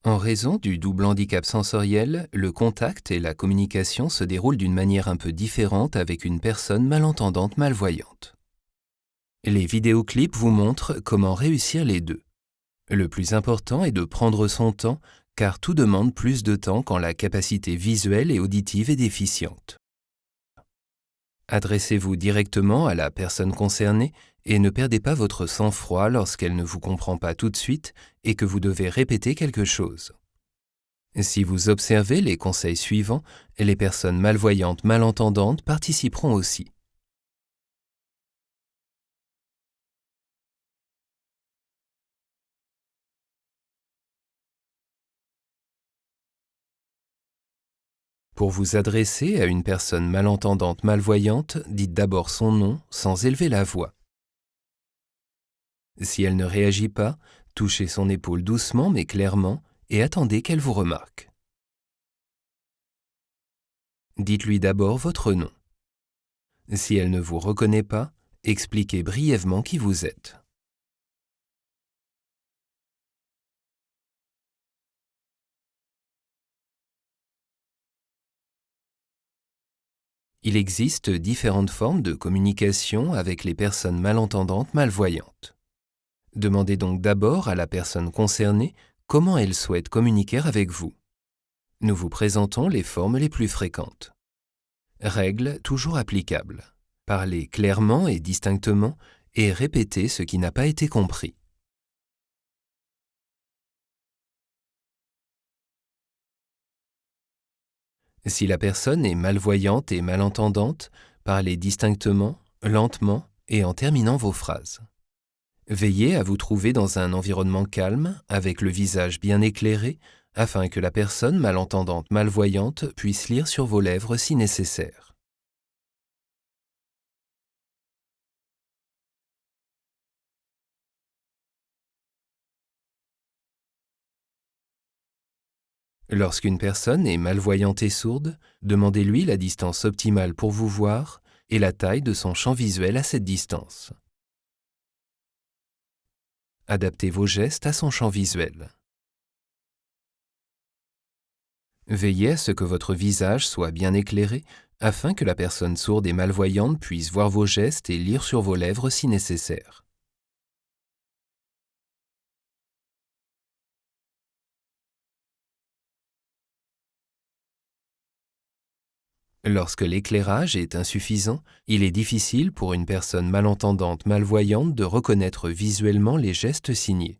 En raison du double handicap sensoriel, le contact et la communication se déroulent d'une manière un peu différente avec une personne malentendante malvoyante. Les vidéoclips vous montrent comment réussir les deux. Le plus important est de prendre son temps, car tout demande plus de temps quand la capacité visuelle et auditive est déficiente. Adressez-vous directement à la personne concernée et ne perdez pas votre sang-froid lorsqu'elle ne vous comprend pas tout de suite et que vous devez répéter quelque chose. Si vous observez les conseils suivants, les personnes malvoyantes malentendantes participeront aussi. Pour vous adresser à une personne malentendante malvoyante, dites d'abord son nom sans élever la voix. Si elle ne réagit pas, touchez son épaule doucement mais clairement et attendez qu'elle vous remarque. Dites-lui d'abord votre nom. Si elle ne vous reconnaît pas, expliquez brièvement qui vous êtes. Il existe différentes formes de communication avec les personnes malentendantes malvoyantes. Demandez donc d'abord à la personne concernée comment elle souhaite communiquer avec vous. Nous vous présentons les formes les plus fréquentes. Règle toujours applicable. Parlez clairement et distinctement et répétez ce qui n'a pas été compris. Si la personne est malvoyante et malentendante, parlez distinctement, lentement et en terminant vos phrases. Veillez à vous trouver dans un environnement calme, avec le visage bien éclairé, afin que la personne malentendante malvoyante puisse lire sur vos lèvres si nécessaire. Lorsqu'une personne est malvoyante et sourde, demandez-lui la distance optimale pour vous voir et la taille de son champ visuel à cette distance. Adaptez vos gestes à son champ visuel. Veillez à ce que votre visage soit bien éclairé afin que la personne sourde et malvoyante puisse voir vos gestes et lire sur vos lèvres si nécessaire. Lorsque l'éclairage est insuffisant, il est difficile pour une personne malentendante malvoyante de reconnaître visuellement les gestes signés.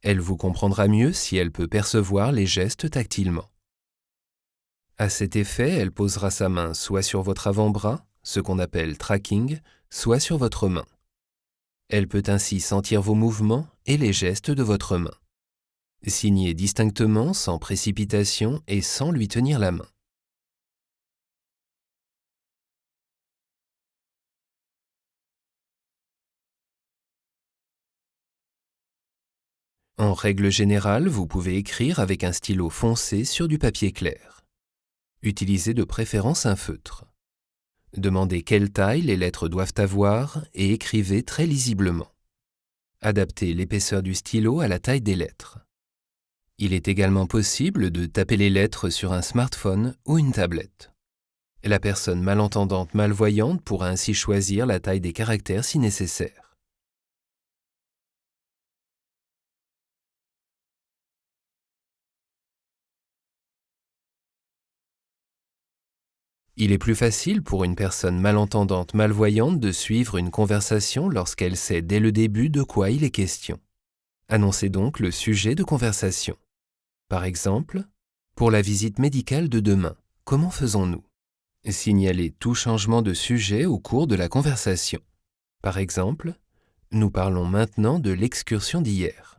Elle vous comprendra mieux si elle peut percevoir les gestes tactilement. À cet effet, elle posera sa main soit sur votre avant-bras, ce qu'on appelle tracking, soit sur votre main. Elle peut ainsi sentir vos mouvements et les gestes de votre main. Signez distinctement, sans précipitation et sans lui tenir la main. En règle générale, vous pouvez écrire avec un stylo foncé sur du papier clair. Utilisez de préférence un feutre. Demandez quelle taille les lettres doivent avoir et écrivez très lisiblement. Adaptez l'épaisseur du stylo à la taille des lettres. Il est également possible de taper les lettres sur un smartphone ou une tablette. La personne malentendante malvoyante pourra ainsi choisir la taille des caractères si nécessaire. Il est plus facile pour une personne malentendante malvoyante de suivre une conversation lorsqu'elle sait dès le début de quoi il est question. Annoncez donc le sujet de conversation. Par exemple, pour la visite médicale de demain, comment faisons-nous? Signalez tout changement de sujet au cours de la conversation. Par exemple, nous parlons maintenant de l'excursion d'hier.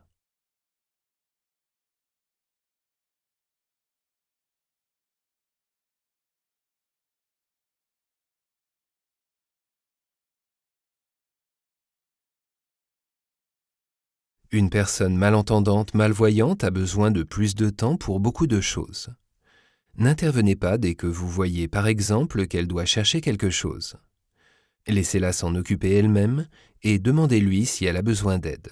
Une personne malentendante malvoyante a besoin de plus de temps pour beaucoup de choses. N'intervenez pas dès que vous voyez par exemple qu'elle doit chercher quelque chose. Laissez-la s'en occuper elle-même et demandez-lui si elle a besoin d'aide.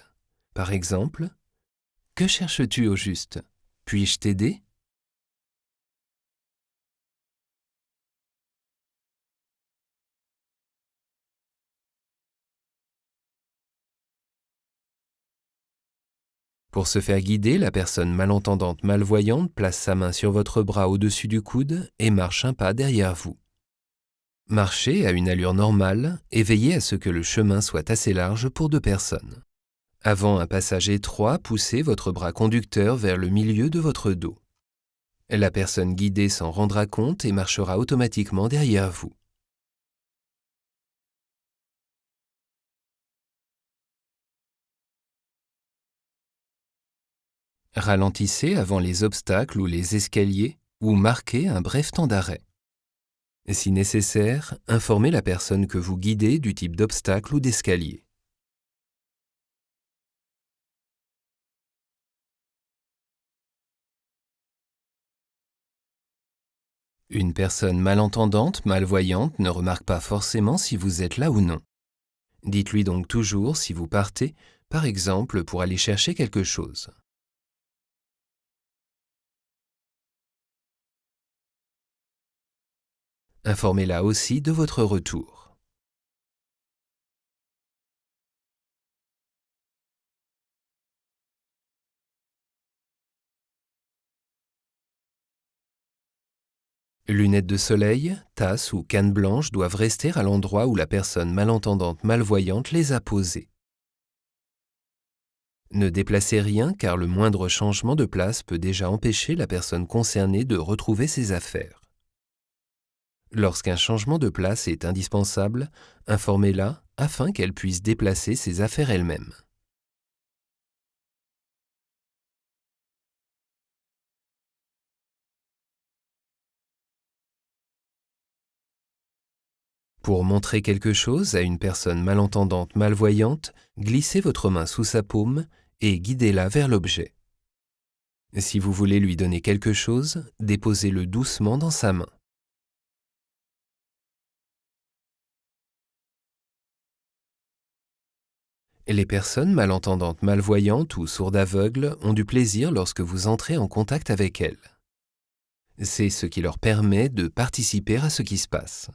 Par exemple, « Que cherches-tu au juste » Puis-je t'aider? Pour se faire guider, la personne malentendante malvoyante place sa main sur votre bras au-dessus du coude et marche un pas derrière vous. Marchez à une allure normale et veillez à ce que le chemin soit assez large pour 2 personnes. Avant un passage étroit, poussez votre bras conducteur vers le milieu de votre dos. La personne guidée s'en rendra compte et marchera automatiquement derrière vous. Ralentissez avant les obstacles ou les escaliers ou marquez un bref temps d'arrêt. Si nécessaire, informez la personne que vous guidez du type d'obstacle ou d'escalier. Une personne malentendante, malvoyante ne remarque pas forcément si vous êtes là ou non. Dites-lui donc toujours si vous partez, par exemple pour aller chercher quelque chose. Informez-la aussi de votre retour. Lunettes de soleil, tasses ou cannes blanches doivent rester à l'endroit où la personne malentendante malvoyante les a posées. Ne déplacez rien car le moindre changement de place peut déjà empêcher la personne concernée de retrouver ses affaires. Lorsqu'un changement de place est indispensable, informez-la afin qu'elle puisse déplacer ses affaires elle-même. Pour montrer quelque chose à une personne malentendante malvoyante, glissez votre main sous sa paume et guidez-la vers l'objet. Si vous voulez lui donner quelque chose, déposez-le doucement dans sa main. Les personnes malentendantes malvoyantes ou sourdes aveugles ont du plaisir lorsque vous entrez en contact avec elles. C'est ce qui leur permet de participer à ce qui se passe.